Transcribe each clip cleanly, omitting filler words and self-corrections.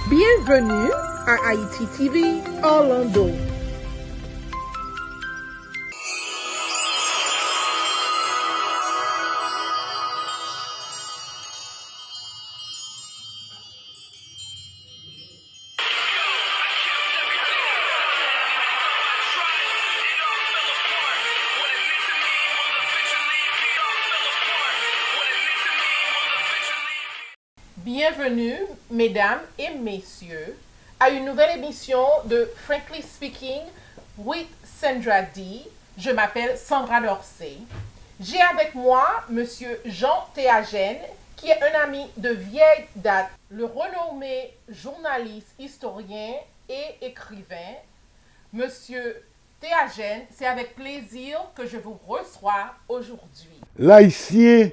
Bienvenue à Haïti TV Orlando. Bienvenue, mesdames et messieurs, à une nouvelle émission de Frankly Speaking with Sandra D. Je m'appelle Sandra Dorsey. J'ai avec moi Monsieur Jean Théagène, qui est un ami de vieille date, le renommé journaliste, historien et écrivain. Monsieur Théagène, c'est avec plaisir que je vous reçois aujourd'hui. L'haïtien,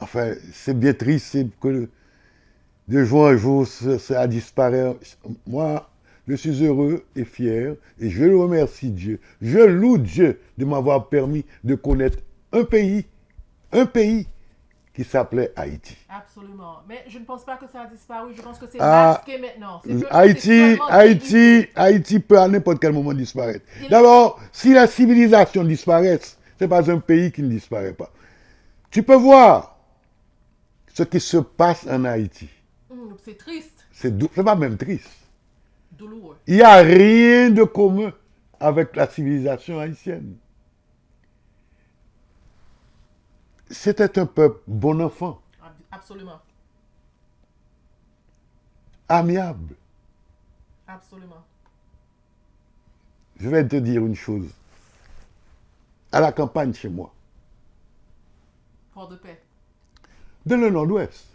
enfin, c'est bien triste que de jour en jour, ça disparaît. Moi, je suis heureux et fier, et je le remercie Dieu. Je loue Dieu de m'avoir permis de connaître un pays qui s'appelait Haïti. Absolument. Mais je ne pense pas que ça a disparu. Je pense que c'est masqué maintenant. Haïti peut à n'importe quel moment disparaître. D'abord, si la civilisation disparaît, ce n'est pas un pays qui ne disparaît pas. Tu peux voir ce qui se passe en Haïti. C'est triste. C'est pas même triste. Douloureux. Il n'y a rien de commun avec la civilisation haïtienne. C'était un peuple bon enfant. Absolument. Amiable. Absolument. Je vais te dire une chose. À la campagne chez moi, Port de paix. dans le nord-ouest,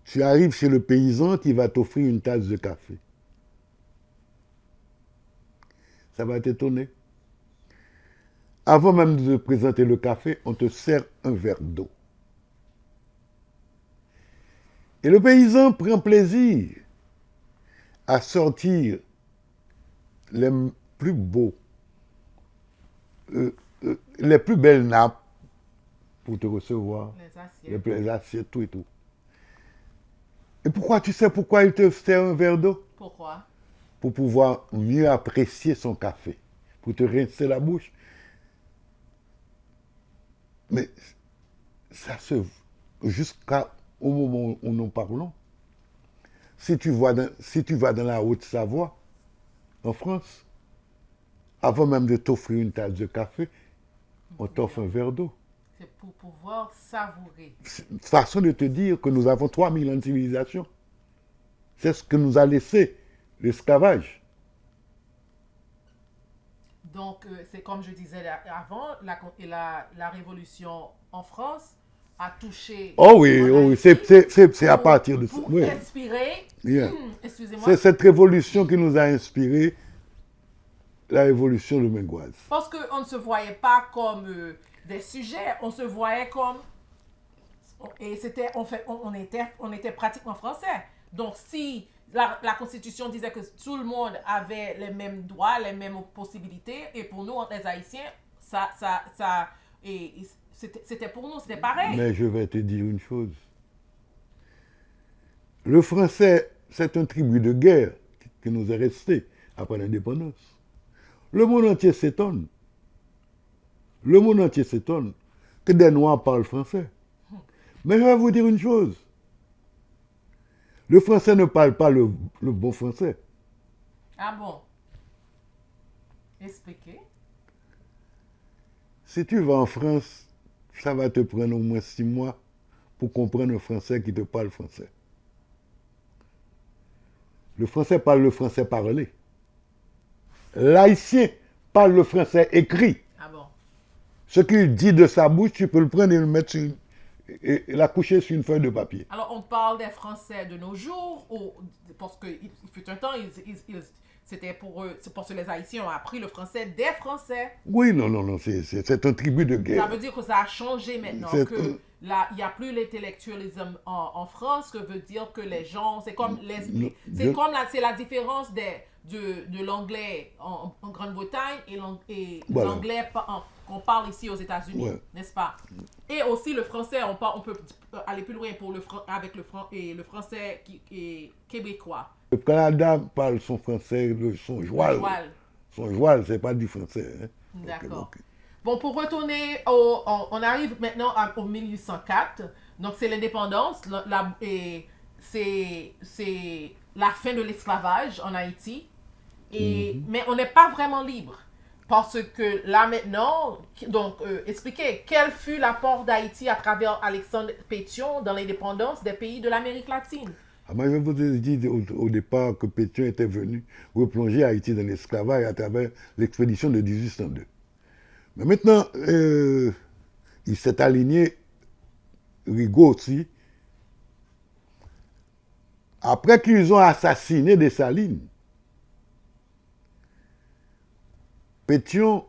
tu arrives chez le paysan qui va t'offrir une tasse de café. Ça va t'étonner. Avant même de te présenter le café, on te sert un verre d'eau. Et le paysan prend plaisir à sortir les plus beaux, les plus belles nappes pour te recevoir, les assiettes, tout et tout. Et pourquoi, tu sais pourquoi il te sert un verre d'eau? Pourquoi? Pour pouvoir mieux apprécier son café, pour te rincer la bouche. Mais ça se... jusqu'au moment où nous parlons, si tu vas dans la Haute-Savoie, en France, avant même de t'offrir une tasse de café, on t'offre un verre d'eau. C'est pour pouvoir savourer. C'est une façon de te dire que nous avons 3000 ans de civilisation. C'est ce que nous a laissé l'esclavage. Donc, c'est comme je disais avant, la révolution en France a touché... Oh oui, c'est à partir de ça. Pour Oui. inspirer... Yeah. Excusez-moi. C'est cette révolution qui nous a inspiré la révolution lumingoise. Parce qu'on ne se voyait pas comme des sujets, on se voyait comme... Et c'était, on était pratiquement français. Donc, si la Constitution disait que tout le monde avait les mêmes droits, les mêmes possibilités, et pour nous, les Haïtiens, c'était pour nous, c'était pareil. Mais je vais te dire une chose. Le français, c'est un tribut de guerre qui nous est resté après l'indépendance. Le monde entier s'étonne. Le monde entier s'étonne que des Noirs parlent français. Mais je vais vous dire une chose. Le français ne parle pas le bon français. Ah bon? Expliquez. Si tu vas en France, ça va te prendre au moins 6 mois pour comprendre un français qui te parle français. Le français parle le français parlé. L'haïtien parle le français écrit. Ah bon? Ce qu'il dit de sa bouche, tu peux le prendre et le mettre et la coucher sur une feuille de papier. Alors, on parle des Français de nos jours, parce qu'il fut un temps, c'était pour eux, c'est parce que les Haïtiens ont appris le français des Français. Oui, non, c'est un tribut de guerre. Ça veut dire que ça a changé maintenant, que là, il n'y a plus l'intellectualisme en France, que veut dire que les gens, c'est comme c'est la différence de l'anglais en Grande-Bretagne et Voilà. l'anglais qu'on parle ici aux États-Unis, Ouais. n'est-ce pas? Et aussi le français, on peut aller plus loin pour avec le français qui est québécois. Le Canada parle son français, son joual. Joual. Son joual, c'est pas du français. Hein. D'accord. Ok. Bon, pour retourner, on arrive maintenant au 1804. Donc, c'est l'indépendance. Et c'est la fin de l'esclavage en Haïti. Mais on n'est pas vraiment libre. Parce que là maintenant, donc, expliquez, quel fut l'apport d'Haïti à travers Alexandre Pétion dans l'indépendance des pays de l'Amérique latine? Ah, moi, je vous ai dit au départ que Pétion était venu replonger Haïti dans l'esclavage à travers l'expédition de 1802. Mais maintenant, il s'est aligné, Rigaud aussi. Après qu'ils ont assassiné Dessalines, Pétion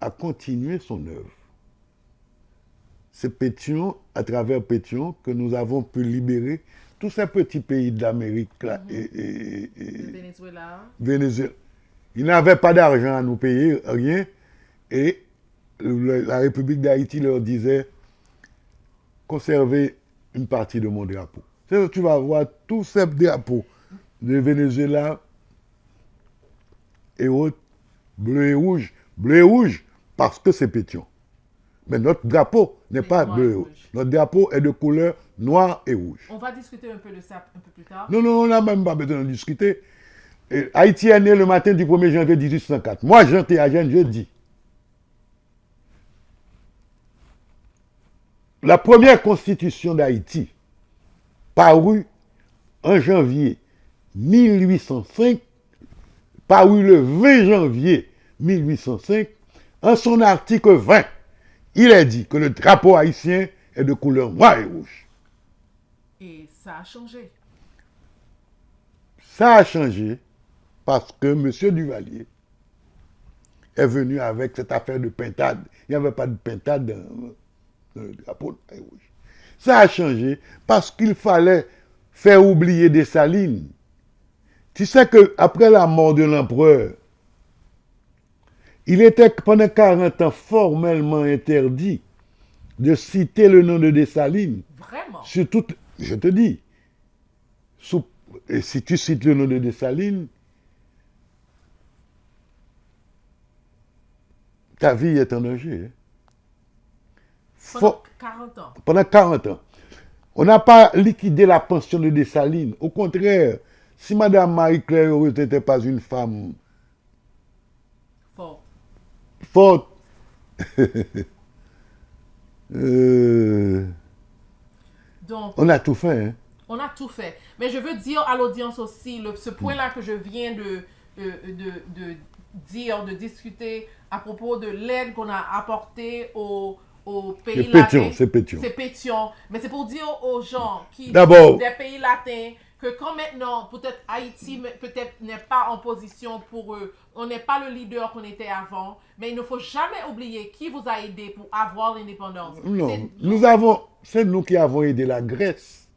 a continué son œuvre. C'est Pétion, à travers Pétion, que nous avons pu libérer tous ces petits pays d'Amérique là, et Le Venezuela. Venezuela. Ils n'avaient pas d'argent à nous payer, rien. Et la République d'Haïti leur disait conservez une partie de mon drapeau. C'est-à-dire que tu vas voir tous ces drapeaux de Venezuela et autres, bleu et rouge, parce que c'est Pétion. Mais notre drapeau n'est pas noir bleu et et rouge. rouge. Notre drapeau est de couleur noire et rouge. On va discuter un peu de ça un peu plus tard. Non, on n'a même pas besoin de discuter. Et Haïti est né le matin du 1er janvier 1804. Moi, Jean Théagène, je dis. La première constitution d'Haïti, parue en janvier 1805, parue le 20 janvier 1805, en son article 20, il est dit que le drapeau haïtien est de couleur noire et rouge. Et ça a changé. Ça a changé parce que M. Duvalier est venu avec cette affaire de pintade. Il n'y avait pas de pintade dans le drapeau noir et rouge. Ça a changé parce qu'il fallait faire oublier Dessalines. Tu sais qu'après la mort de l'empereur, il était pendant 40 ans formellement interdit de citer le nom de Dessalines. Vraiment. Sur toute, je te dis, et si tu cites le nom de Dessalines, ta vie est en danger. Hein. Pendant 40 ans. Pendant 40 ans. On n'a pas liquidé la pension de Dessalines. Au contraire, si Mme Marie-Claire Heureuse n'était pas une femme Fort. forte, Donc, on a tout fait. Hein. on a tout fait. Mais je veux dire à l'audience aussi, ce point-là que je viens de dire, de discuter à propos de l'aide qu'on a apportée aux pays C'est Pétion, latins. c'est Pétion. C'est Pétion. Mais c'est pour dire aux gens qui D'abord- sont des pays latins que quand maintenant, peut-être Haïti peut-être n'est pas en position pour eux, on n'est pas le leader qu'on était avant, mais il ne faut jamais oublier qui vous a aidé pour avoir l'indépendance. Non, c'est nous qui avons aidé la Grèce.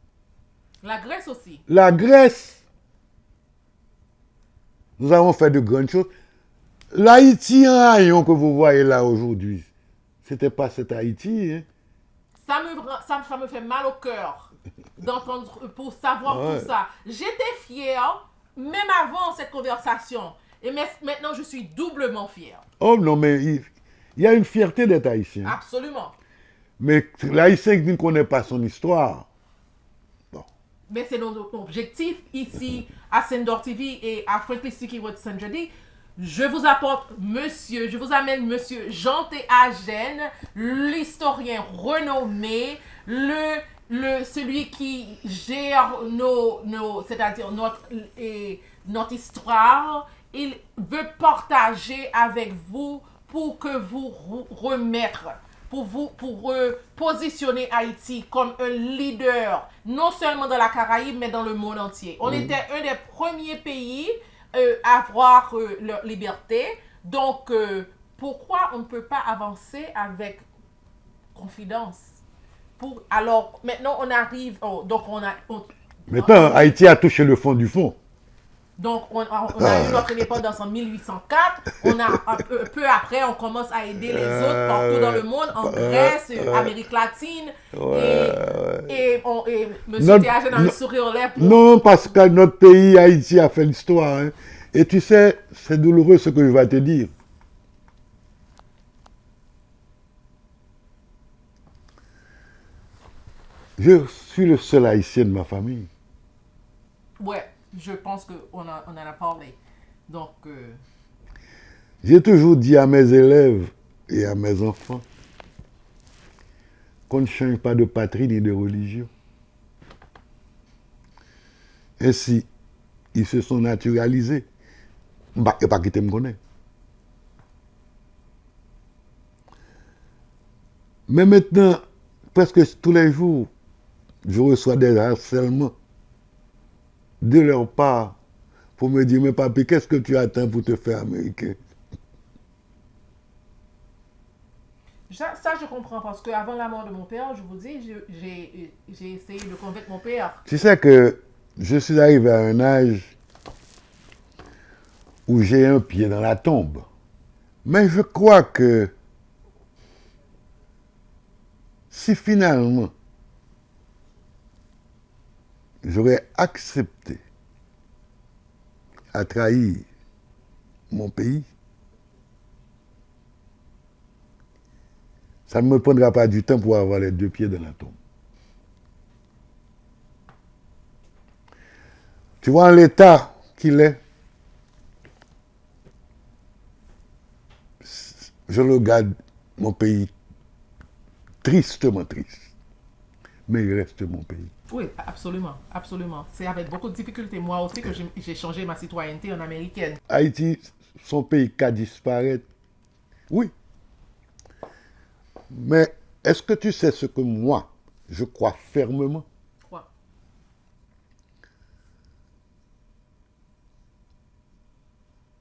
La Grèce aussi. La Grèce, nous avons fait de grandes choses. L'Haïti en haillon que vous voyez là aujourd'hui, c'était pas cet Haïti. Hein. Ça me fait mal au cœur d'entendre pour savoir Ouais. tout ça. J'étais fière même avant cette conversation. Et maintenant, je suis doublement fière. Oh non, mais il y a une fierté d'être haïtien. Absolument. Mais l'haïtien qui ne connaît pas son histoire, Mais c'est notre objectif ici à Sendor TV et à Frankly Speaking with Sandra D. Je vous amène monsieur Jean Théagène, l'historien renommé, celui qui gère c'est-à-dire notre histoire. Il veut partager avec vous pour que vous remettre, pour positionner Haïti comme un leader, non seulement dans la Caraïbe, mais dans le monde entier. On était un des premiers pays à avoir leur liberté. Donc, pourquoi on ne peut pas avancer avec confidence? Alors, maintenant, on arrive... donc, maintenant, Haïti a touché le fond du fond. Donc, on a eu notre indépendance en 1804. Peu après, on commence à aider les autres partout dans le monde, en Grèce, Amérique latine. Et Monsieur Théagène a un sourire aux lèvres. Non, parce que notre pays, Haïti, a fait l'histoire. Hein. Et tu sais, c'est douloureux ce que je vais te dire. Je suis le seul Haïtien de ma famille. Ouais, je pense qu'on en a parlé. Donc, J'ai toujours dit à mes élèves et à mes enfants qu'on ne change pas de patrie ni de religion. Ainsi, ils se sont naturalisés. Bah, et pas qu'ils me connaissent. Mais maintenant, presque tous les jours, je reçois des harcèlements de leur part pour me dire, mais papi, qu'est-ce que tu attends pour te faire américain? ça, je comprends parce qu'avant la mort de mon père, je vous dis, j'ai essayé de convaincre mon père. Tu sais que je suis arrivé à un âge où j'ai un pied dans la tombe. Mais je crois que si finalement j'aurais accepté à trahir mon pays, ça ne me prendra pas du temps pour avoir les deux pieds dans la tombe. Tu vois, en l'état qu'il est, je regarde mon pays tristement triste. Mais il reste mon pays. Oui, absolument, absolument. C'est avec beaucoup de difficultés, moi aussi, que j'ai changé ma citoyenneté en américaine. Haïti, son pays qu'à disparaître. Oui. Mais est-ce que tu sais ce que moi, je crois fermement? Quoi?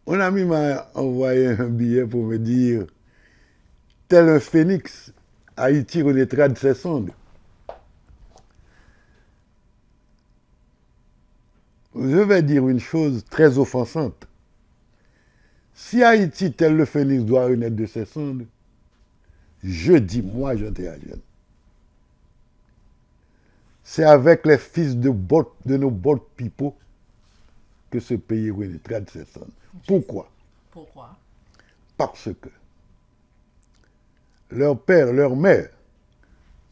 Un ami m'a envoyé un billet pour me dire, tel un phénix, Haïti renaîtra de ses cendres. Je vais dire une chose très offensante. Si Haïti, tel le phénix, doit renaître de ses cendres, je dis, moi, Jean Théagène, c'est avec les fils de nos boat people que ce pays renaîtra de ses cendres. Pourquoi? Pourquoi? Parce que leur père, leur mère,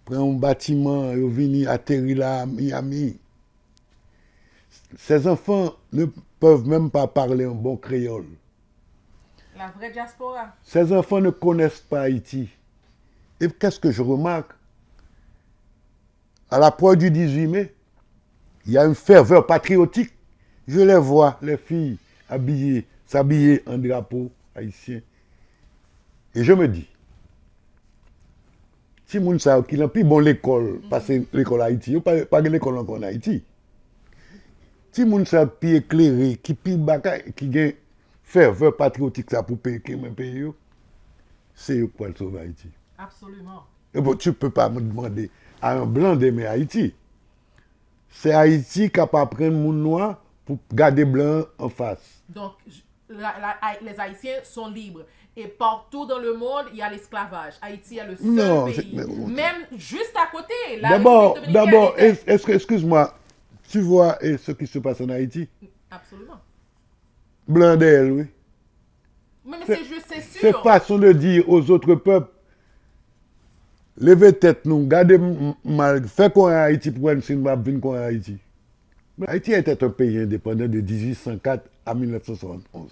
prennent un bâtiment, ils viennent atterrir là à Miami. Ces enfants ne peuvent même pas parler un bon créole. La vraie diaspora. Ces enfants ne connaissent pas Haïti. Et qu'est-ce que je remarque? À l'approche du 18 mai, il y a une ferveur patriotique. Je les vois, les filles s'habiller en drapeau haïtien. Et je me dis, si moun sa qui n'a plus bon l'école, parce que l'école Haïti, il n'y a pas l'école encore en Haïti. Si moun sa plus éclairé, qui plus bagay, qui a ferveur patriotique ça pour payer mon pays, c'est eux qui vont sauver Haïti. Absolument. Et bon, tu ne peux pas me demander à un blanc d'aimer Haïti. C'est Haïti qui a pas prendre mon noir pour garder blanc en face. Donc, les Haïtiens sont libres. Et partout dans le monde, il y a l'esclavage. Haïti est le seul pays. Même juste à côté. D'abord, excuse-moi, tu vois ce qui se passe en Haïti? Absolument. Blanc d'elle, oui. Mais c'est juste, c'est sûr. C'est façon de dire aux autres peuples, levez tête nous, gardez mal, faites qu'on est en Haïti pour une film venir qu'on est en Haïti. Haïti était un pays indépendant de 1804 à 1971.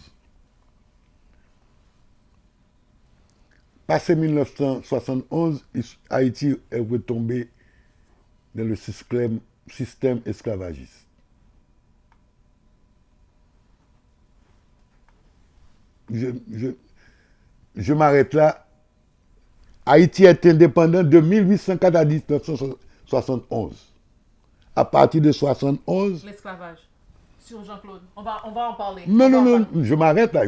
Passé 1971, Haïti est retombé dans le système esclavagiste. Je m'arrête là. Haïti est indépendant de 1804 à 1971. À partir de 71... L'esclavage. Sur Jean-Claude. On va en parler. Non, je m'arrête là.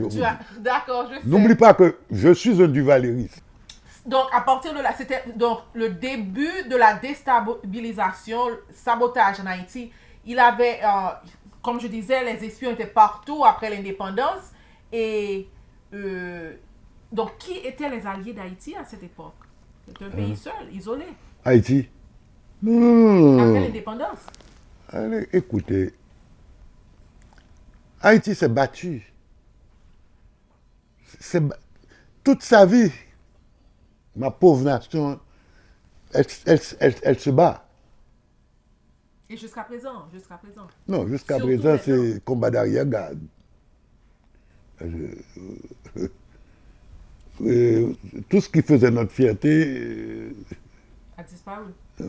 D'accord, je sais. N'oublie pas que je suis un duvalériste. Donc, à partir de là, c'était donc le début de la déstabilisation, sabotage en Haïti. Il avait comme je disais, les espions étaient partout après l'indépendance. Et donc, qui étaient les alliés d'Haïti à cette époque? C'est un pays seul, isolé, Haïti. Non, non, non, non, après non. l'indépendance. Allez, écoutez, Haïti s'est battu. Toute sa vie, ma pauvre nation, elle se bat. Et jusqu'à présent, Non, jusqu'à Surtout présent, maintenant. c'est combat d'arrière-garde. Tout ce qui faisait notre fierté, a disparu. euh,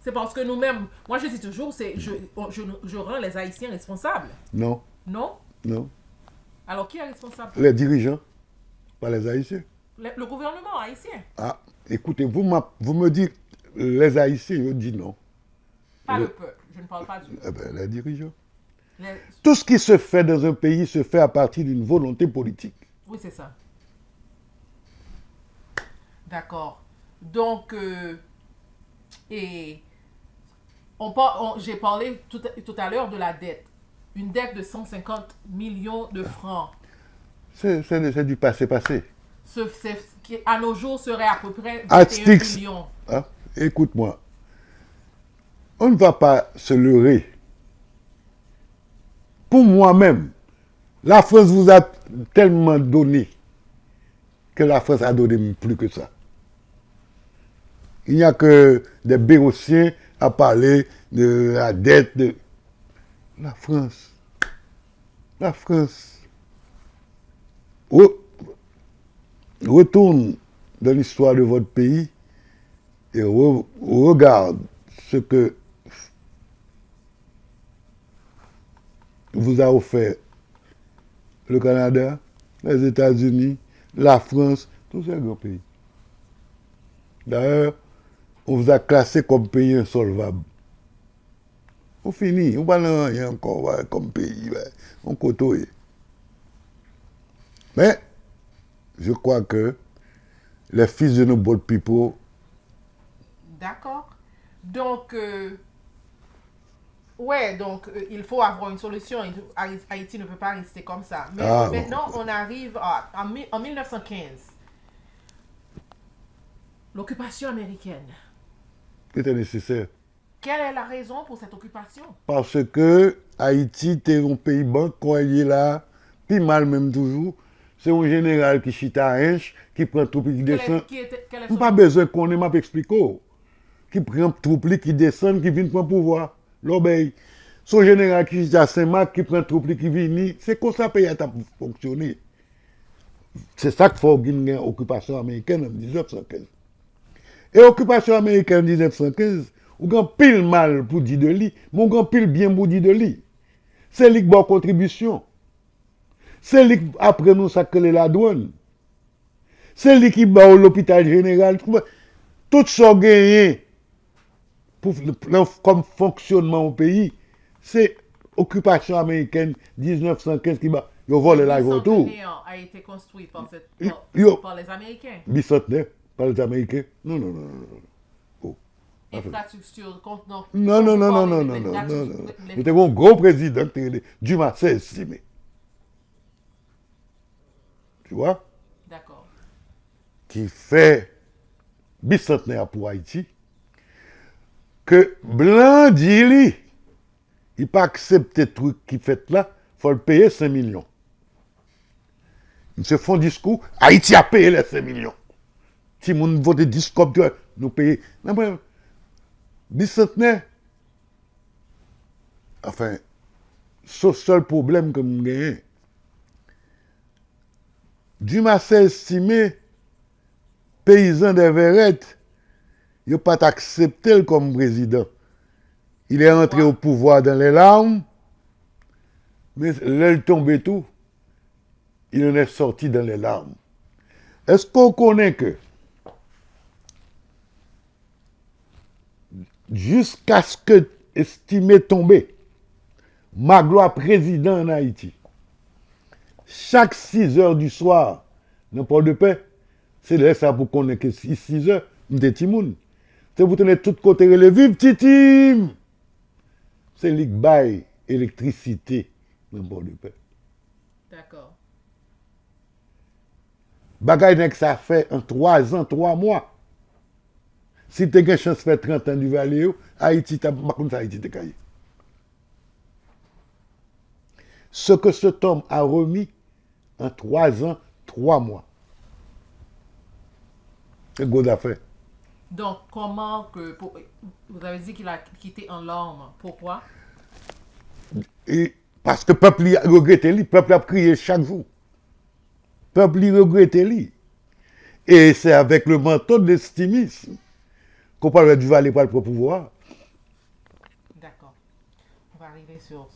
C'est parce que nous-mêmes, moi je dis toujours, je rends les Haïtiens responsables. non, Non? non. Alors qui est responsable? Les dirigeants, pas les Haïtiens. Le gouvernement haïtien. Ah, écoutez, vous me dites les Haïtiens, je dis non. Pas Le- le peuple. Je ne parle pas du Eh ben, les dirigeants. les- Tout ce qui se fait dans un pays se fait à partir d'une volonté politique. Oui, c'est ça. D'accord. Donc, et j'ai parlé tout à l'heure de la dette. Une dette de 150 millions de francs. C'est du passé. Qui, à nos jours, serait à peu près 21 Astix, millions. hein, écoute-moi, on ne va pas se leurrer. Pour moi-même, la France vous a tellement donné que la France a donné plus que ça. Il n'y a que des béotiens à parler de la dette de la France. La France. Retourne dans l'histoire de votre pays et regarde ce que vous a offert le Canada, les États-Unis, la France, tous ces grands pays. D'ailleurs, on vous a classé comme pays insolvable. On finit, on va rien encore comme pays, on côtoie. Mais, je crois que les fils de nos bold people, D'accord. Donc, ouais, donc il faut avoir une solution. Haïti ne peut pas rester comme ça. Mais Ah, bon. maintenant, on arrive en 1915. L'occupation américaine. c'était nécessaire. Quelle est la raison pour cette occupation? Parce que Haïti était un pays banque, quand il est là, puis mal même toujours, c'est un général qui chita à Hinch, qui prend troupe qui descend. Quel est On son pas besoin qu'on ait m'a expliqué. Qui prend troupe qui descend, qui vient prendre pouvoir. L'obéi. Son général qui chita à Saint-Marc, qui prend troupe qui vient, c'est comme ça que le pays a fonctionné. C'est ça qu'il faut gagner une occupation américaine en 1915. Et occupation américaine en 1915, ou grand pile mal pour dire de lui, mais grand pile bien pour dire de lui. C'est lui qui a contribution. C'est lui qui après nous ça que la douane. C'est lui qui bat l'hôpital général. Tout ça gagné comme fonctionnement au pays, c'est occupation américaine 1915 qui bat. Ils volent la autour. a été construit par les Américains. Bicentenaire par les Américains. Non, non, non, non, non. Oh. Infrastructure. Non, non, non, non, non, non, non, non, non. C'était un gros président, Dumas estimé. Tu vois? D'accord. Qui fait bicentenaire pour Haïti, que Blanc dit lui, il pas accepté le truc qui fait là, il faut le payer 5 millions. Ils se font discours, Haïti a payé les 5 millions. Si mon vote discours, nous payons. Non, mais, bicentenaire, enfin, c'est le seul problème que nous gagnons. Dumas a estimé, paysan des Verrettes, il n'a pas accepté comme président. Il est entré au pouvoir dans les larmes, mais là, il tombé tout. Il en est sorti dans les larmes. Est-ce qu'on connaît que jusqu'à ce que estimé tomber, Magloire président en Haïti, chaque 6 heures du soir, dans Port de Paix, c'est là ça pour qu'on ait que 6 heures, nous sommes timoun. C'est pour tenir tout côté les vives titim. C'est Ligue Baye électricité dans Port-de-Paix. D'accord. Bagay nèg ça fait en 3 ans, 3 mois. Si tu as une chance de faire 30 ans du Valais, Haïti, tu n'as Haïti te caillé. Ce que cet homme a remis en 3 ans, 3 mois. C'est gros d'affaires. Donc, comment que. Vous avez dit qu'il a quitté en larmes. Pourquoi? Et parce que le peuple a regretté lui, le peuple a crié chaque jour. Le peuple a regretté lui. Et c'est avec le manteau de l'estimisme qu'on parle du Valais pour le pouvoir. D'accord. On va arriver sur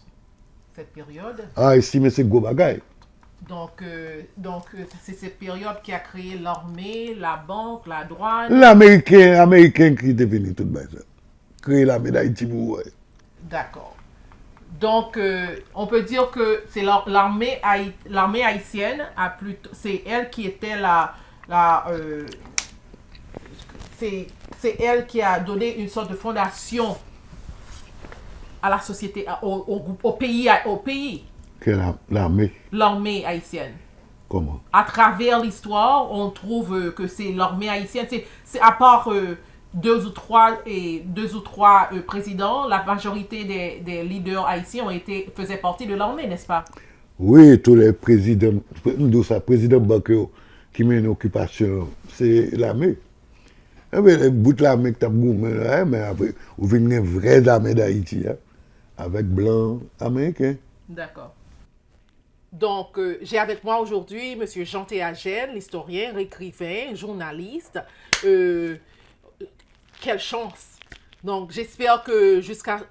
cette période. Ah, estimer c'est gros bagaille. Donc, c'est cette période qui a créé l'armée, la banque, la douane. L'Américain qui est devenu tout le monde. Créer la médaille Timou. D'accord. Donc, on peut dire que c'est l'armée haïtienne, c'est elle qui était c'est elle qui a donné une sorte de fondation à la société, au pays. Que l'armée. L'armée haïtienne. Comment? À travers l'histoire, on trouve que c'est l'armée haïtienne. C'est à part deux ou trois présidents, la majorité des leaders haïtiens faisaient partie de l'armée, n'est-ce pas? Oui, tous les présidents, président Bakio qui mène l'occupation, c'est l'armée. Le bout de l'armée que tu as goûté, mais après, vous venez une vraie armée d'Haïti, hein, avec blanc américain. D'accord. Donc, j'ai avec moi aujourd'hui M. Jean Théagène, l'historien, écrivain, journaliste. Quelle chance! Donc, j'espère que jusqu'à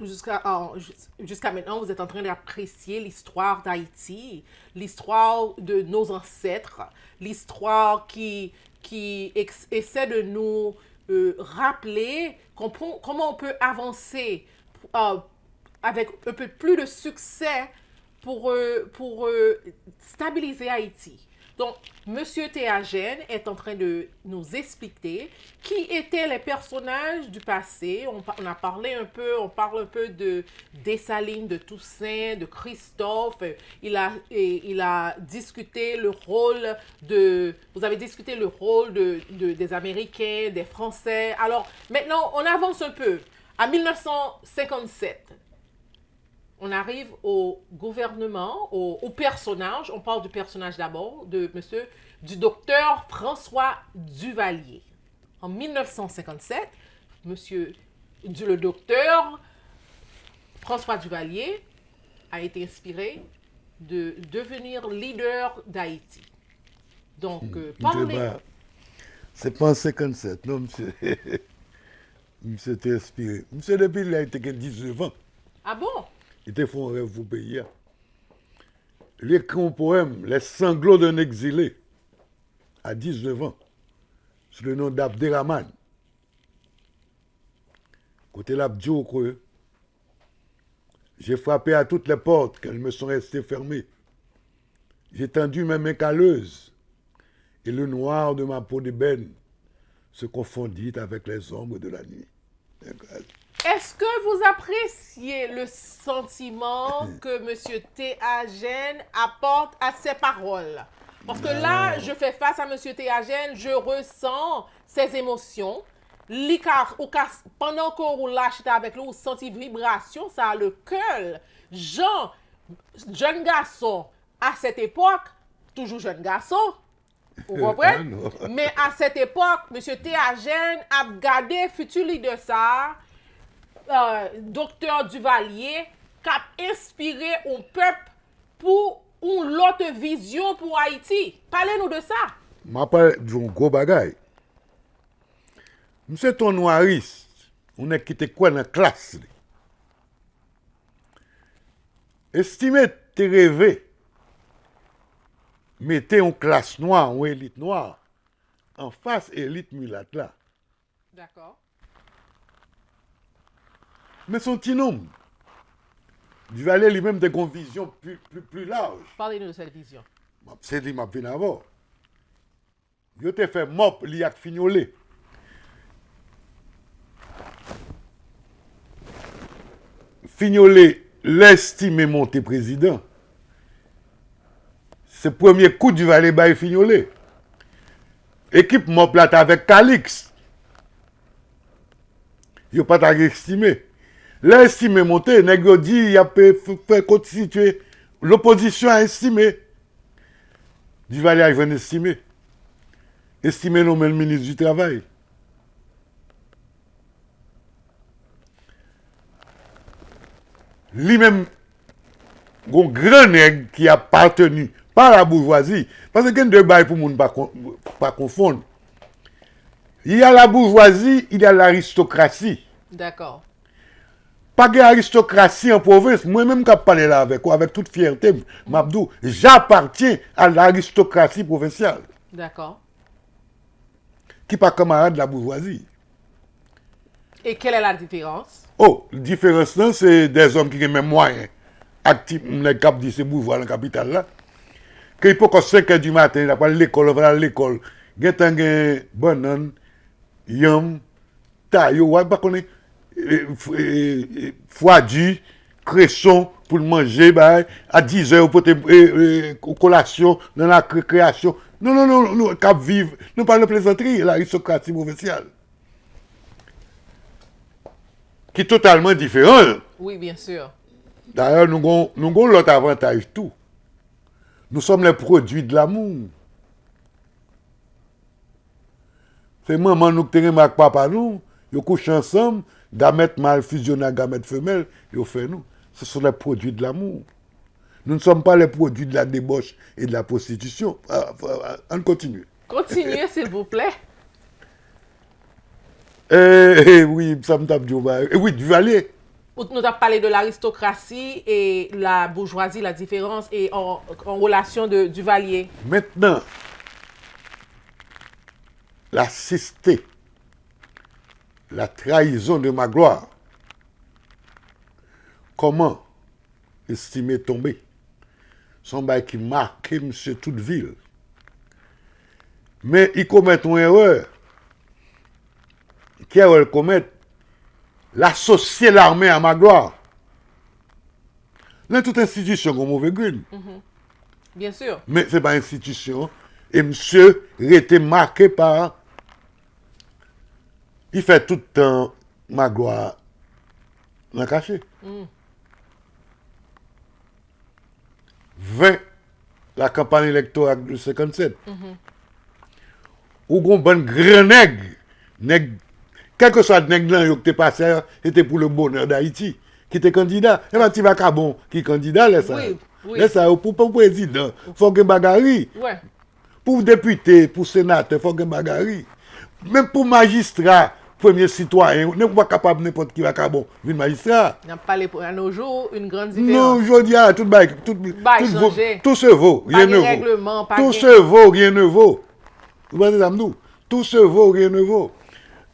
maintenant, vous êtes en train d'apprécier l'histoire d'Haïti, l'histoire de nos ancêtres, l'histoire qui essaie de nous rappeler comment on peut avancer avec un peu plus de succès pour stabiliser Haïti. Donc, M. Théagène est en train de nous expliquer qui étaient les personnages du passé. On parle un peu de Dessalines, de Toussaint, de Christophe. Il a discuté le rôle vous avez discuté le rôle des Américains, des Français. Alors, maintenant, on avance un peu. En 1957, on arrive au gouvernement, au personnage. On parle du personnage d'abord, du docteur François Duvalier. En 1957, le docteur François Duvalier a été inspiré de devenir leader d'Haïti. Donc, parlez... C'est pas en 57, non, monsieur. Monsieur était inspiré. Monsieur, depuis, il a été 19 ans. Ah bon? Il était fait un rêve pour pays. Il écrit un poème, Les sanglots d'un exilé, à 19 ans, sous le nom d'Abderrahman. Côté l'Abdjo, j'ai frappé à toutes les portes, qu'elles me sont restées fermées. J'ai tendu mes mains calleuses, et le noir de ma peau d'ébène se confondit avec les ombres de la nuit. Est-ce que vous appréciez le sentiment que M. Théagène apporte à ses paroles? Parce que là, je fais face à M. Théagène, je ressens ses émotions. Pendant qu'on roule avec lui, vous sentez vibration, ça a le cœur. Jeune garçon, à cette époque, toujours jeune garçon, vous comprenez? Mais à cette époque, M. Théagène a gardé futur leader ça. Docteur Duvalier qui a inspiré un peuple pour une autre vision pour Haïti. Parlez-nous de ça. Je parle d'un gros bagage. Monsieur ton noiriste, on est quitté quoi dans la classe? Estimez tes rêves. Mettez une classe noire ou élite noire en face élite mulâtre là. D'accord. Mais son petit nom, Duvalier lui-même a une vision plus large. Parlez-nous de cette vision. C'est lui qui m'a venu avant. Il a fait mop, il a fignolé. Fignolé l'estimé monté président, c'est le premier coup du Valais Baye Fignolet. Équipe mon plate avec Calix. Il n'y a pas estimé. L'estimé monté, nèg yo dit il a fait constituer l'opposition a estimé. Du Valais a venu estimer. Estimer nous le ministre du Travail. Lui-même, un grand nègre qui a appartenu par la bourgeoisie. Parce qu'il y a deux bails pour ne pas confondre. Il y a la bourgeoisie, il y a l'aristocratie. D'accord. Pas d'aristocratie en province. Moi-même, quand je parle là avec toute fierté, Mabdou, j'appartiens à l'aristocratie provinciale. D'accord. Qui n'est pas camarade de la bourgeoisie. Et quelle est la différence? Oh, la différence, là, c'est des hommes qui ont même moyens. Actifs, les cap dit c'est bourgeois dans la capitale là. Quand il peut qu'à 5 h du matin, il va à l'école, on va à l'école. Il y a un banane, yam, taille, pas connaître. Foie du, cresson pour le manger, bah, à 10 h pour collation, dans la création. Non, cap vivre. Nous parlons de plaisanterie, l'aristocratie provinciale. Qui est totalement différent. Oui, bien sûr. D'ailleurs, nous avons l'autre avantage tout. Nous sommes les produits de l'amour. C'est maman nous qui remarque papa nous, ils couchent ensemble, gamètes mâles fusionnent à gamètes femelles, ils fait nous. Ce sont les produits de l'amour. Nous ne sommes pas les produits de la débauche et de la prostitution. On continue. Continuez, s'il vous plaît. Oui, ça me tape du oui, du Valais. Nous avons parlé de l'aristocratie et la bourgeoisie, la différence et en relation de Duvalier. Maintenant, la cité, la trahison de ma gloire. Comment estimer tomber? Son bail qui marquait M. Touteville. Mais il commet une erreur. Qui elle commet? L'associer l'armée à ma gloire. Dans toute institution, comme mauvais grune. Bien sûr. Mais ce n'est pas une institution. Et monsieur était marqué par. Il fait tout le temps ma gloire dans le cachet. 20, la campagne électorale de 57. Ou gon bon grand nègre, quel que soit le nègre qui était passé, c'était pour le bonheur d'Haïti, qui était candidat. Et bien, tu vas Cabon, qui est candidat, laisse ça. Oui. Laisse ça, pour président, il faut que bagarre. Ouais. Pour député, pour sénateur, il faut que bagarre. Même pour magistrat, premier citoyen, n'est pas capable n'importe qui va Cabon, une magistrat. On a parlé à nos jours une grande différence. Non, je dis à tout se vaut, rien ne vaut. Tout se vaut, rien ne vaut. Vous voyez ça, nous? Tout se vaut, rien ne vaut.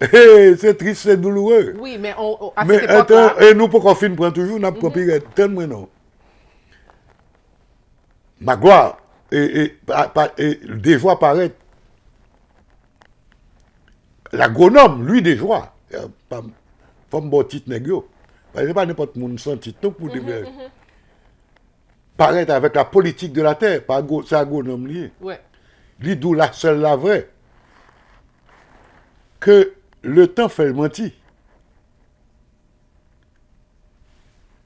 C'est triste, c'est douloureux. Oui, mais à cette époque-là... Et nous, pour qu'on finisse, prend toujours, nous avons pris tellement non. Ma gloire, et des joies paraît. L'agronome, lui, des joies. Pas un bon titre négro. Ce n'est pas n'importe qui sans titre, non, pour dire. Paraît avec la politique de la terre, c'est agronome lié. Ouais. Lui, d'où la seule, la vraie. Que le temps fait le menti.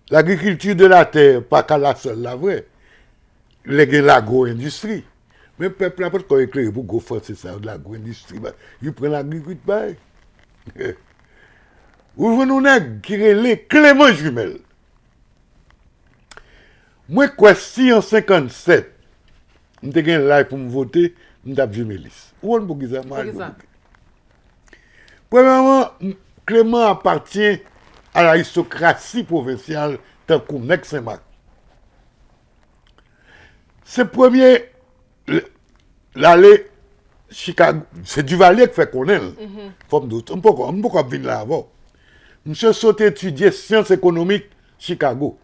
L'agriculture de la terre, pas qu'à la seule, la vraie. L'agro-industrie. Mais le peuple n'a pas de éclairé pour go faire ça, de l'agro-industrie. Il prend l'agriculture. Vous voyez, nous avons qui relève Clément Jumel. Moi, quoi, si en 57, je suis live pour me voter, je suis Jumelis. Où est-ce que ça? Premièrement, Clément appartient à l'aristocratie provinciale tant que Nex Saint-Marc. C'est premier, l'aller Chicago, c'est Duvalier qui fait connaître. On ne peut pas venir là avant. Monsieur Sauté étudier sciences économiques Chicago.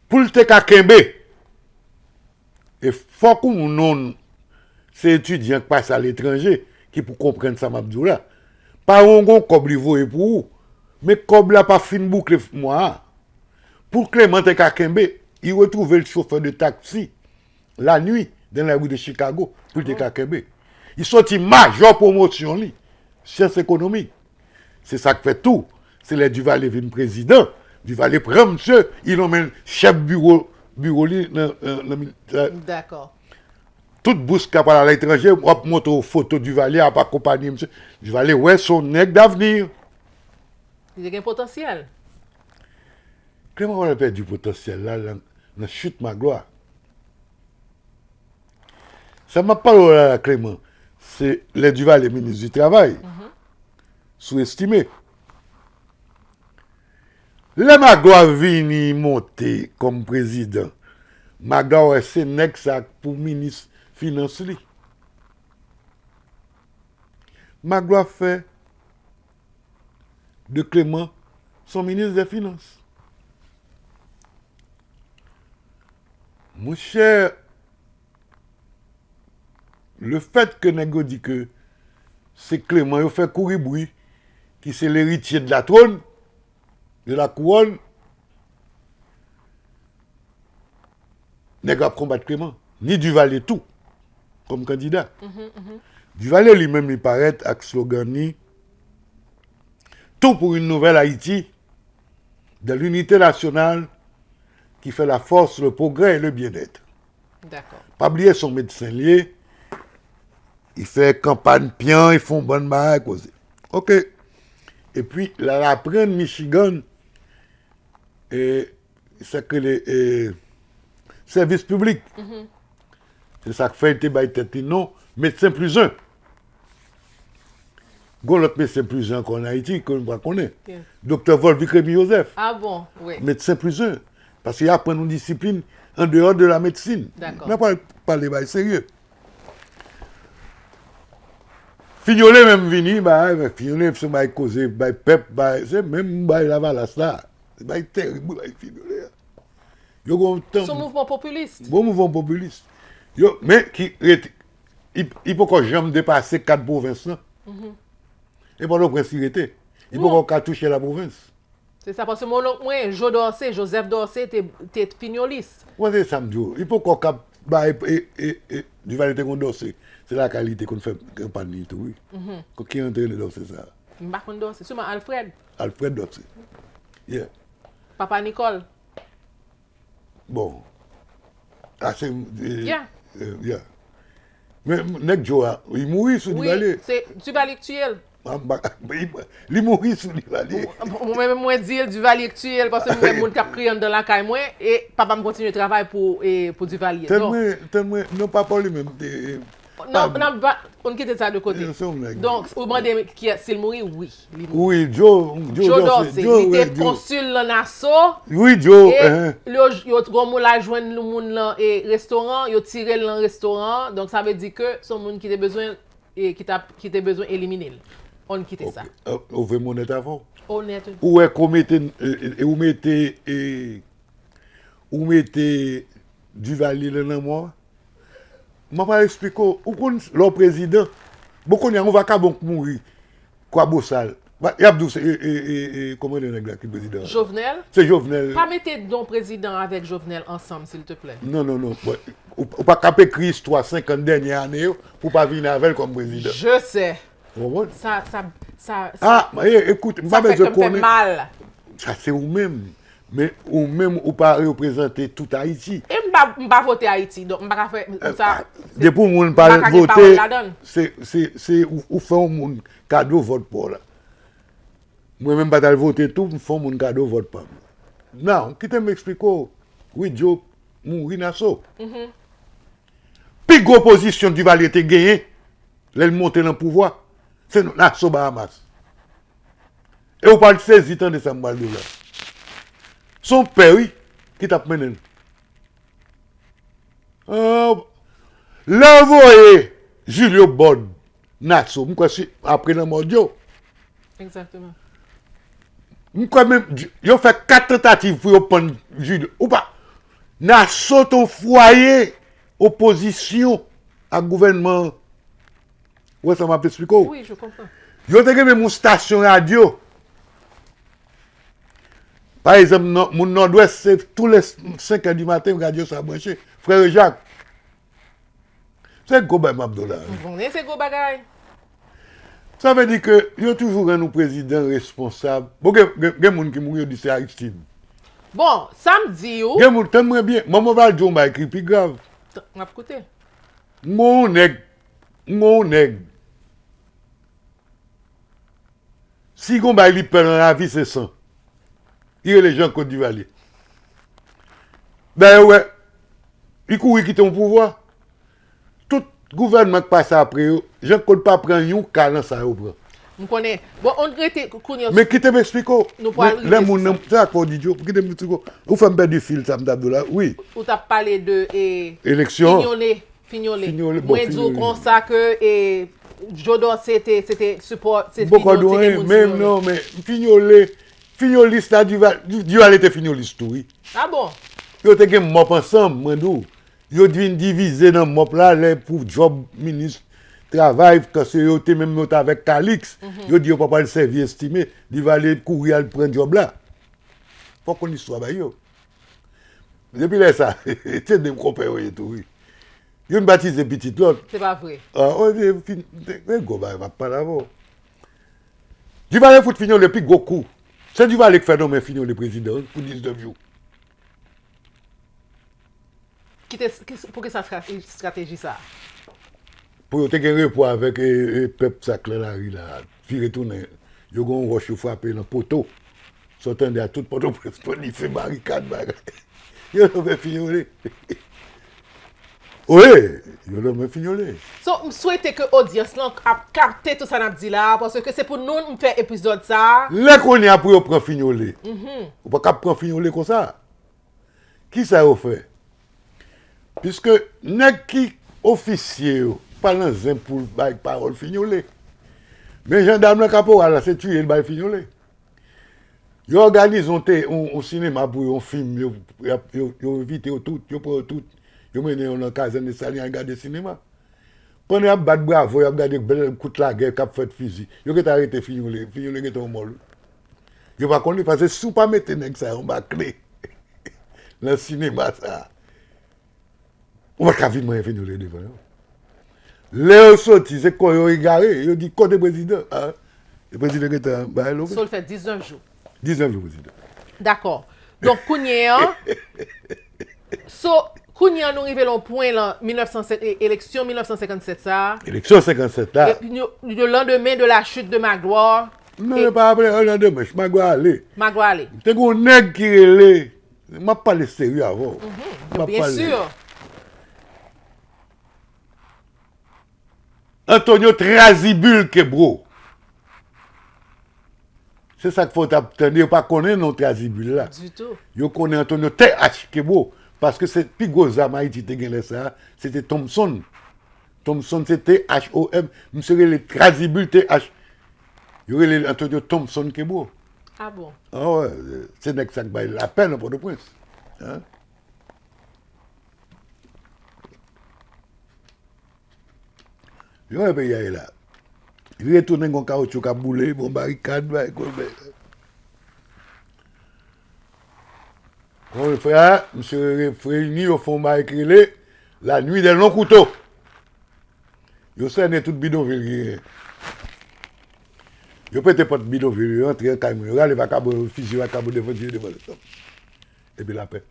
Pour le Tekakembe, il faut que nous, ces étudiants qui passent à l'étranger, qui pour comprendre ça, Mabdoula. Pas un gon comme et pour Mais comme là pas fin boucle moi, pour Clément et Kakembe, il retrouvait le chauffeur de taxi la nuit dans la rue de Chicago pour le Kakembe. Il sortit major promotion li, sciences économiques. C'est ça qui fait tout. C'est les Duvalier vin président, Duvalier prend monsieur, il nomme chef bureau li D'accord. toute bouche qui parle à l'étranger, on montre aux photos Duvalier à accompagner monsieur. Duvalier ouais son nègre d'avenir. Il y a un potentiel. Comment on a perdu du potentiel là, dans chute ma gloire. Ça m'a parlé là, Clément. C'est les Duvalier, ministre du Travail. Sous-estimé. Le Magloire vini monter comme président. Magloire c'est nèg ça pour ministre finance li. Magloire fait de Clément son ministre des Finances. Mon cher, le fait que Nego dit que c'est Clément il fait courir bruit, qui c'est l'héritier de la trône, de la couronne, Nego a combattre Clément, ni Duvalier tout, comme candidat. Duvalier lui-même il paraît avec slogan ni tout pour une nouvelle Haïti, de l'unité nationale qui fait la force, le progrès et le bien-être. D'accord. Pas oublier son médecin lié. Il fait campagne pian, ils font bonne marque. OK. Et puis, là, la prenne Michigan, et c'est que les services publics. C'est ça que fait été tête non, médecin plus un. Gon l'autre médecin plus un qu'en Haïti, qu'on ne connaît. Yeah. Docteur Volvic Rémi Joseph, Ah bon, oui. médecin plus un. Parce qu'il apprend une discipline en dehors de la médecine. D'accord. Mais pas parler bah, sérieux. Fignolet même vini, bah, Fignolet c'est bah causé, bah pep, bah c'est même bah la valasse là. C'est bah terrible bah Fignolet. Yo gon temps. Son mouvement populiste. Bon mouvement populiste. Yo mais qui il peut qu'on jamais dépasser 4 provinces là. Et pas le prince il était. Il peut qu'on toucher la province. C'est ça, parce que mon oncle, moi, Joseph Dorsey, t'es fignoliste. Ouais, c'est ça, m'dou. Il faut qu'on cap bah et du valeur qu'on dossier. C'est la qualité qu'on fait campagne tout oui. Qui est entraîné dans c'est ça. Mbakon Dorsey, c'est Alfred, Alfred Dorsey. Yeah. Papa Nicole. Bon. Ah c'est Yeah. yeah. Mais nèg Joa, il mourit sous Oui, Duvalier. c'est Duvalier actuel. Il mourit sous Duvalier. Moi-même, moi, dire Duvalier actuel, parce que moi, mon cap criant dans la caille, moi, et papa me continue de travailler pour Duvalier. Tellement, non pas pour lui-même. Non, on quitte ça de côté. Donc, au moment qui s'il mourit, oui. Oui, Joe Dorsey, il était consul en Nassau. Oui, Joe. Et yo gomo la joindre le monde là et restaurant, yo tiré le restaurant, donc ça veut dire que son monde qui a besoin et qui a besoin éliminer. On quitte ça. On veut mon état avant. Honnête. Ou est qu'on mettez Duvalier dans moi. Je vais expliquer. Le président, beaucoup de gens vont mourir. Quoi, Bossal. Il y a comment est le président? Jovenel. C'est Jovenel. Pas mettre ton président avec Jovenel ensemble, s'il te plaît. Non. Ou pas caper Christ 50 dernières années pour pas venir avec comme président. Je sais. Ah, écoute, ça fait mal. Ça c'est vous-même. Mais ou même ou pas représenter tout Haïti. Et je ne pas voter Haïti. Donc, je ne pas faire ça. Depuis qu'on ne pas voter, c'est ou faire un cadeau vote pour là. Moi-même, je ne pas voter tout, je fais un cadeau vote pour. Non, qui te m'explique, oui, Joe, mourir Nassau. Puis, grosse position du Duvalier était gagné, elle monte dans le pouvoir, c'est Nassau Bahamas. Et on parle de 16 ans de ça, là. Son père, oui, qui t'a mené. L'envoyé Julio Bod, Nassau, après la mort, exactement. Même, il a fait 4 tentatives pour prendre Julio. Ou pas, Nassau, ton foyer, opposition à gouvernement. Ouais, ça m'a expliqué. Oui, je comprends. Il a même une station radio. Par exemple, mon nord-ouest, c'est tous les 5 heures du matin, radio ça branché. Frère Jacques. C'est Goba Mabdola. C'est gros bagay. Ça veut dire que il y a toujours un président responsable. Bon, il y a des gens qui mourent dit c'est Aristide. Bon, samedi, Il y a des gens qui t'aiment bien. Maman va dire que c'est plus grave. m'a écouté. Mon nègre. Si on va lui perdre la vie, c'est ça. Il y a les gens Côte d'Ivoire. D'ailleurs, ouais, il court quitter ton pouvoir. Tout gouvernement qui passe après, je ne peux pas prendre un cas dans ça. Je connais. Bon, on regrette qu'on Mais qui te m'explique? Nous parlons Les gens, c'est à quoi dit, qui te m'explique? Vous faites un peu de fil, ça me oui. Ou t'as parlé de Élection. Fignolé. Bon, Moi, dis comme ça que Jodor, c'était support. Beaucoup de gens, même non, mais Fignoliste, là, Dieu était Fignoliste, oui. Ah bon? Ils ont été mop ensemble, mandou. Ils ont dû diviser dans mop là, les pour job ministre travail, parce que ils ont été même avec Calix. Ils ont dit, on ne peut pas le servir estimé, il va aller courir à prendre job là. Faut qu'on y soit, bah, yo. Depuis là, ça, c'est des compères et tout, oui. Ils ont baptisé petit l'autre. C'est pas vrai. Ah, on va pas là-bas. Tu vas aller foutre finir le plus gros coup. C'est du Valais qui fait nommer finir le président pour 19 jours. Pour que ça stratégie ça? Pour te gagner pour avec le peuple sacré là, puis retourner. Ils ont roche frappé dans le poteau. Sortant de tout poteau pour il fait barricade. Ils ont fait finir. Oui, ils ont finir. So, je souhaite que l'audience a capté tout ça qu'on dit là, parce que c'est pour nous faire épisode ça. Là qu'on y a pour prendre fignolé. On ne peut pas prendre fignolé comme ça. Qui ça a fait? Puisque n'est qui officier, pas dans un pour la parole fignolé. Mais gendarme le caporal, c'est tuer le bail fignolé. Ils organisent un cinéma pour un film, ils invitent tout, ils prennent tout. Ils mènent dans la caserne de Salin à regarder le cinéma. Pendant qu'ils battent bravo, ils regardent belle coup de la guerre qui a fait fusil. Ils ont arrêté Fignolé, Fignolé est mort. Ils ne pas connaître parce que si vous ne mettez pas ça, on va clé. Dans le cinéma, ça. On va vite moins Fignolé devant. Les sortis, c'est quoi, ils ont égaré. Ils ont dit, côté président. Hein? Le président est un bail. Ça le fait 19 jours. 19 jours, président. D'accord. Donc, Kounia, Kounia, nous arrivons au point là, élection 1957 ça. Élection 57 là. Et puis, le lendemain de la chute de Magloire. Non, pas après le lendemain, je m'agua aller. Magloire aller. C'est un nègre qui est là. Je ne pas le sérieux avant. Bien sûr. Antonio Trasibul Kebro. C'est ça qu'il faut attendre. Vous ne connaissez pas non Trasibul là. Du tout. Vous connaissez Antonio T.H. Kebro. Parce que c'est plus gros Haïti qui a ça. C'était Thompson. Thompson, c'était H-O-M. Nous serions les Trasibul T.H. Il y aurait les Antonio Thompson Kebro. Ah bon? Ah ouais, c'est ça qui a la peine pour le prince. Hein? Il y a un pays là. Il retourne dans le caoutchouc qui a boulé, bon barricade, on le fait, monsieur réuni au fond de la nuit des longs couteaux. Il y a tout bidonville. Il n'y a pas de bidonville, il entre en camion, il y a les vacables, fusil, vacables, défensifs, devant le top. Et puis la paix.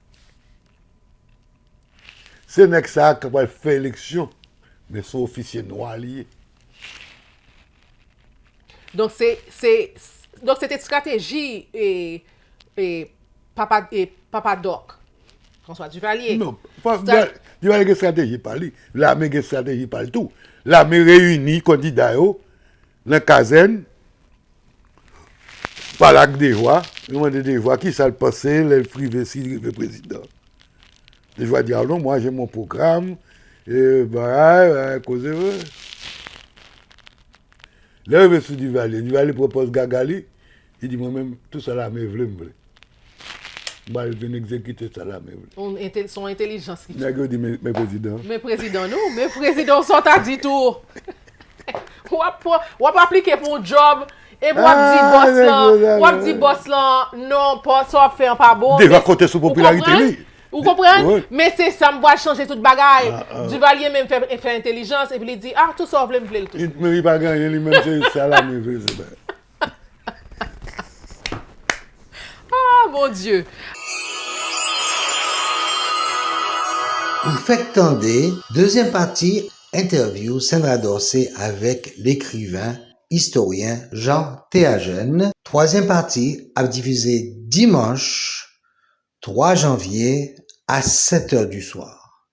C'est n'est que ça qui va faire élection, mais son officier noir lié. Donc, c'était stratégie Papa Doc, François Duvalier. Non, Duvalier a stratégie par lui. L'armée a stratégie par tout. L'armée réunit candidats dans la caserne, par l'acte des voix, des voix qui ça le passé, le privé, le président. Les voix disent, non, moi j'ai mon programme, et causez. Là, je suis Duvalier propose Gagali, il dit, moi-même, tout ça là, mais je veux. Il vient exécuter ça là. Son intelligence. Il a dit, mes présidents. Mes présidents sont à dit tout. On va appliquer pour un job, Et wap di boss lan, non, pas ça fait pas bon. Déjà côté sous popularité. Vous comprenez? Oui. Mais c'est ça, me changer toute bagaille. Duvalier même fait intelligence et puis il dit, ah, tout ça, me plaît le tout. Il ne peut pas gagner, lui-même, c'est à la même. Ah, mon Dieu. Vous faites tendre, deuxième partie, interview Sandra Dorsey avec l'écrivain, historien Jean Théagène. Troisième partie, à diffuser dimanche 3 janvier à 7h du soir.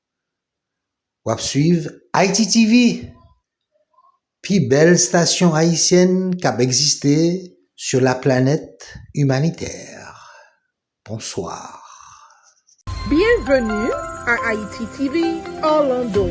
Vous suivre Haïti TV, puis belle station haïtienne qui a existé sur la planète humanitaire. Bonsoir. Bienvenue à Haïti TV Orlando.